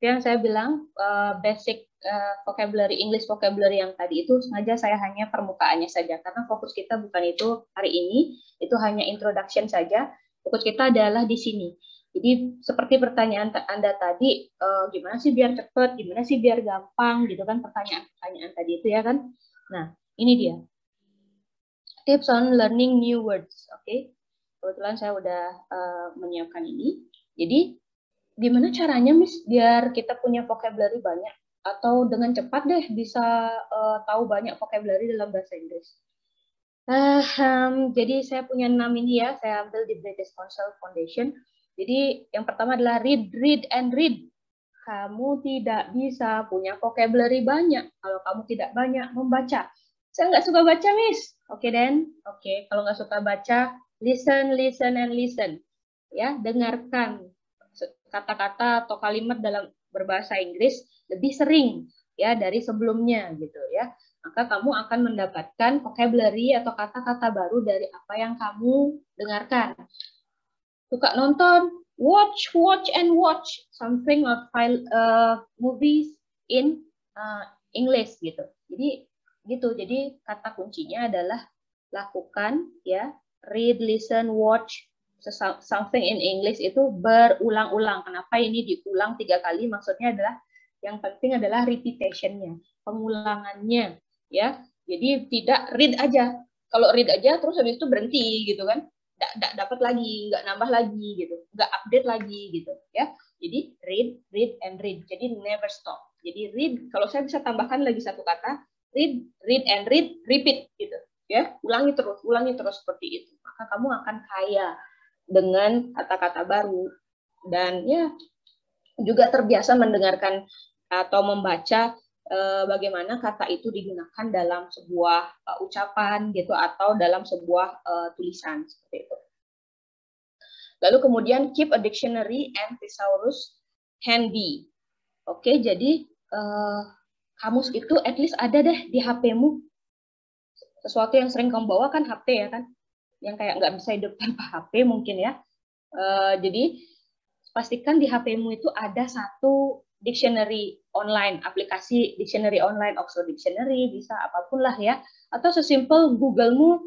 yang saya bilang basic vocabulary, English vocabulary yang tadi itu sengaja saya hanya permukaannya saja karena fokus kita bukan itu hari ini, itu hanya introduction saja. Fokus kita adalah di sini. Jadi seperti pertanyaan Anda tadi, gimana sih biar cepat, gimana sih biar gampang, gitu kan pertanyaan-pertanyaan tadi itu ya kan. Nah, ini dia. Tips on learning new words, oke? Kebetulan saya udah menyiapkan ini. Jadi gimana caranya, Miss, biar kita punya vocabulary banyak atau dengan cepat deh bisa tahu banyak vocabulary dalam bahasa Inggris? Jadi saya punya 6 ini ya, saya ambil di British Council Foundation. Jadi yang pertama adalah read, read, and read. Kamu tidak bisa punya vocabulary banyak kalau kamu tidak banyak membaca. Saya nggak suka baca, Miss. Oke, Den. Oke, kalau nggak suka baca, listen, listen, and listen. Ya, dengarkan kata-kata atau kalimat dalam berbahasa Inggris lebih sering ya dari sebelumnya gitu ya. Maka kamu akan mendapatkan vocabulary atau kata-kata baru dari apa yang kamu dengarkan. Suka nonton, watch and watch something or movies in English gitu. Jadi gitu. Jadi kata kuncinya adalah lakukan ya, read, listen, watch something in English itu berulang-ulang. Kenapa ini diulang 3 kali? Maksudnya adalah yang penting adalah repetition-nya, pengulangannya ya. Jadi tidak read aja. Kalau read aja terus habis itu berhenti gitu kan. Nggak dapat lagi, nggak nambah lagi gitu, nggak update lagi gitu ya. Jadi read, read, and read. Jadi never stop. Jadi read, kalau saya bisa tambahkan lagi satu kata, read, read, and read, repeat gitu ya, ulangi terus seperti itu, maka kamu akan kaya dengan kata-kata baru dan ya juga terbiasa mendengarkan atau membaca bagaimana kata itu digunakan dalam sebuah ucapan gitu atau dalam sebuah tulisan seperti itu. Lalu kemudian keep a dictionary and thesaurus handy. Oke, jadi kamus itu at least ada deh di HP-mu. Sesuatu yang sering kamu bawa kan HP ya kan, yang kayak nggak bisa hidup tanpa HP mungkin ya. Jadi pastikan di HP-mu itu ada satu dictionary online, aplikasi dictionary online, Oxford Dictionary, bisa apapun lah ya. Atau sesimpel Google-mu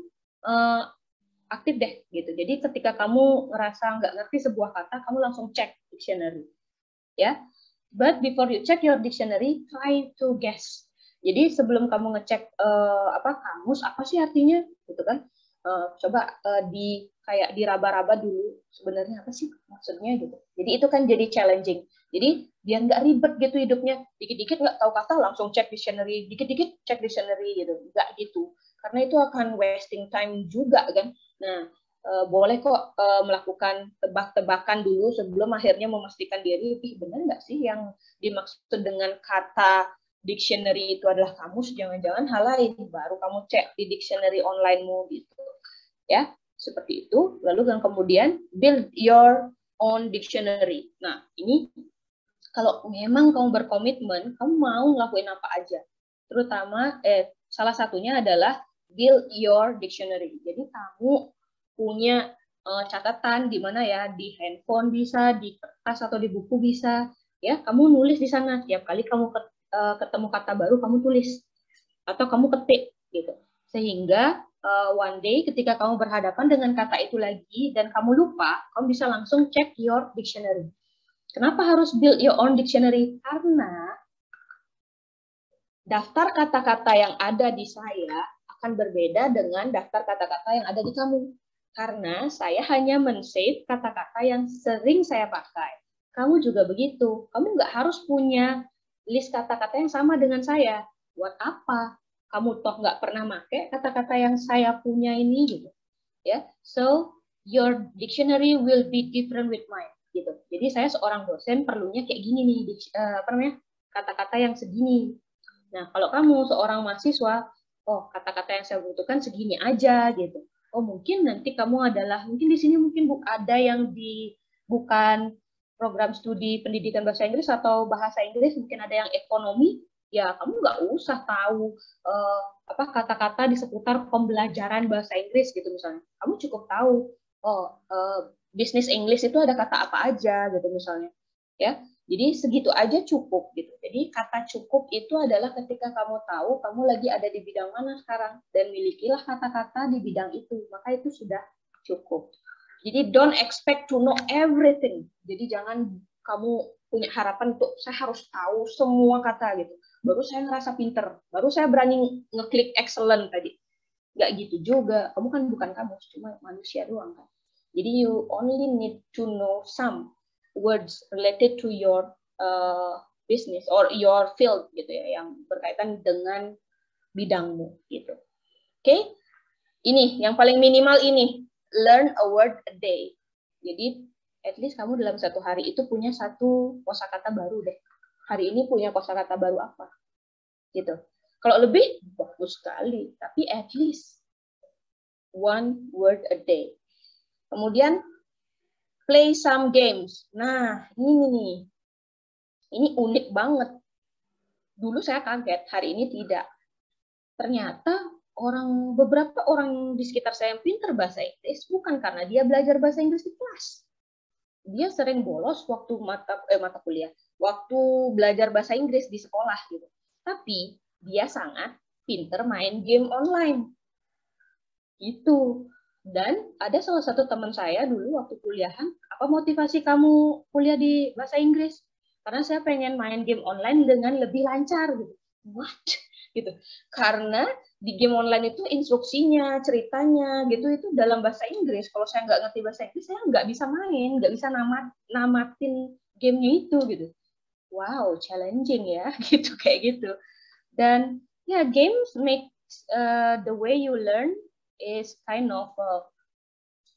aktif deh gitu. Jadi ketika kamu ngerasa nggak ngerti sebuah kata, kamu langsung cek dictionary. Ya. But before you check your dictionary, try to guess. Jadi sebelum kamu ngecek kamus apa sih artinya gitu kan, coba kayak diraba-raba dulu sebenarnya apa sih maksudnya gitu. Jadi itu kan jadi challenging. Jadi biar nggak ribet gitu hidupnya, dikit-dikit nggak tahu kata langsung cek dictionary, dikit-dikit cek dictionary gitu, nggak gitu. Karena itu akan wasting time juga kan. Nah, boleh kok melakukan tebak-tebakan dulu sebelum akhirnya memastikan diri, benar nggak sih yang dimaksud dengan kata dictionary itu adalah kamus, jangan-jangan hal lain, baru kamu cek di dictionary online-mu gitu. Ya, seperti itu. Lalu yang kemudian build your own dictionary. Nah, ini kalau memang kamu berkomitmen, kamu mau ngelakuin apa aja. Terutama salah satunya adalah build your dictionary. Jadi kamu punya catatan di mana ya, di handphone bisa, di kertas atau di buku bisa, ya. Kamu nulis di sana. Tiap kali kamu ketemu kata baru, kamu tulis atau kamu ketik gitu. Sehingga one day ketika kamu berhadapan dengan kata itu lagi dan kamu lupa, kamu bisa langsung check your dictionary. Kenapa harus build your own dictionary? Karena daftar kata-kata yang ada di saya akan berbeda dengan daftar kata-kata yang ada di kamu. Karena saya hanya men-save kata-kata yang sering saya pakai. Kamu juga begitu. Kamu nggak harus punya list kata-kata yang sama dengan saya. Buat apa? Kamu toh nggak pernah pakai kata-kata yang saya punya ini gitu. Ya, so your dictionary will be different with mine gitu. Jadi saya seorang dosen perlunya kayak gini nih, kata-kata yang segini. Nah, kalau kamu seorang mahasiswa, oh kata-kata yang saya butuhkan segini aja gitu. Oh mungkin nanti kamu adalah, mungkin di sini mungkin ada yang bukan program studi pendidikan bahasa Inggris atau bahasa Inggris, mungkin ada yang ekonomi, ya kamu nggak usah tahu kata-kata di seputar pembelajaran bahasa Inggris gitu misalnya. Kamu cukup tahu, business English itu ada kata apa aja gitu misalnya. Ya, Jadi segitu aja cukup gitu. Jadi kata cukup itu adalah ketika kamu tahu kamu lagi ada di bidang mana sekarang dan milikilah kata-kata di bidang itu, maka itu sudah cukup. Jadi don't expect to know everything. Jadi jangan kamu punya harapan untuk saya harus tahu semua kata gitu. Baru saya ngerasa pinter, baru saya berani ngeklik excellent tadi. Nggak gitu juga. Kamu kan bukan kamu, cuma manusia doang kan. Jadi you only need to know some words related to your business or your field gitu ya, yang berkaitan dengan bidangmu gitu. Oke, ini yang paling minimal ini, learn a word a day. Jadi at least kamu dalam satu hari itu punya satu kosakata baru deh. Hari ini punya kosakata baru apa? Gitu. Kalau lebih bagus sekali, tapi at least one word a day. Kemudian play some games. Nah, ini nih. Ini unik banget. Dulu saya kaget, hari ini tidak. Ternyata beberapa orang di sekitar saya yang pintar bahasa Inggris bukan karena dia belajar bahasa Inggris di kelas. Dia sering bolos waktu mata kuliah, waktu belajar bahasa Inggris di sekolah gitu. Tapi dia sangat pintar main game online. Itu. Dan ada salah satu teman saya dulu waktu kuliahan, apa motivasi kamu kuliah di bahasa Inggris? Karena saya pengen main game online dengan lebih lancar gitu. What? Gitu. Karena di game online itu instruksinya, ceritanya gitu itu dalam bahasa Inggris. Kalau saya nggak ngerti bahasa Inggris, saya nggak bisa main, nggak bisa namatin gamenya itu gitu. Wow, challenging ya, gitu kayak gitu. Dan ya, games make the way you learn is kind of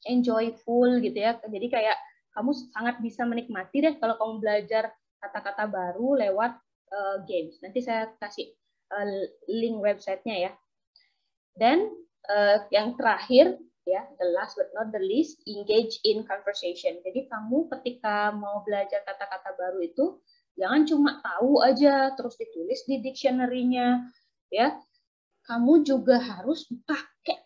enjoyful gitu ya. Jadi kayak kamu sangat bisa menikmati deh kalau kamu belajar kata-kata baru lewat games. Nanti saya kasih link websitenya ya. Dan yang terakhir ya, the last but not the least, engage in conversation. Jadi kamu ketika mau belajar kata-kata baru itu jangan cuma tahu aja terus ditulis di dictionary-nya ya. Kamu juga harus pakai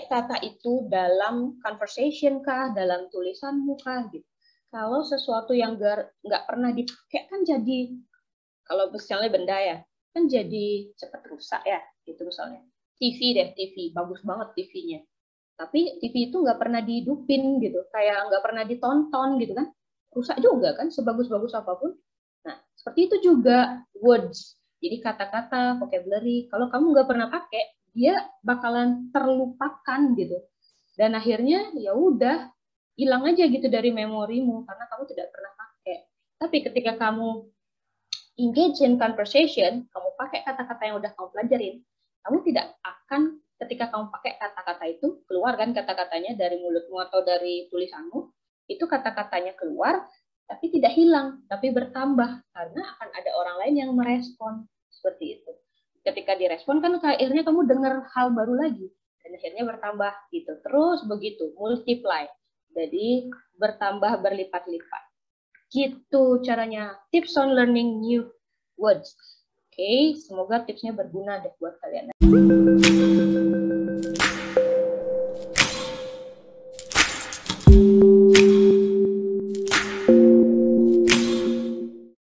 kata itu dalam conversation kah, dalam tulisanmu kah gitu. Kalau sesuatu yang nggak pernah dipakai kan jadi, kalau misalnya benda ya, kan jadi cepat rusak ya, gitu misalnya. TV, bagus banget TV-nya. Tapi TV itu nggak pernah dihidupin gitu, kayak nggak pernah ditonton gitu kan, rusak juga kan, sebagus-bagus apapun. Nah, seperti itu juga words. Jadi kata-kata, vocabulary, kalau kamu nggak pernah pakai, dia bakalan terlupakan gitu. Dan akhirnya ya udah, hilang aja gitu dari memorimu karena kamu tidak pernah pakai. Tapi ketika kamu engage in conversation, kamu pakai kata-kata yang udah kamu pelajarin, kamu tidak akan, ketika kamu pakai kata-kata itu, keluar kan kata-katanya dari mulutmu atau dari tulisanmu, itu kata-katanya keluar, tapi tidak hilang, tapi bertambah, karena akan ada orang lain yang merespon, seperti itu. Ketika direspon kan akhirnya kamu dengar hal baru lagi, dan akhirnya bertambah gitu, terus begitu, multiply, jadi bertambah berlipat-lipat. Gitu caranya, tips on learning new words. Oke, semoga tipsnya berguna deh buat kalian.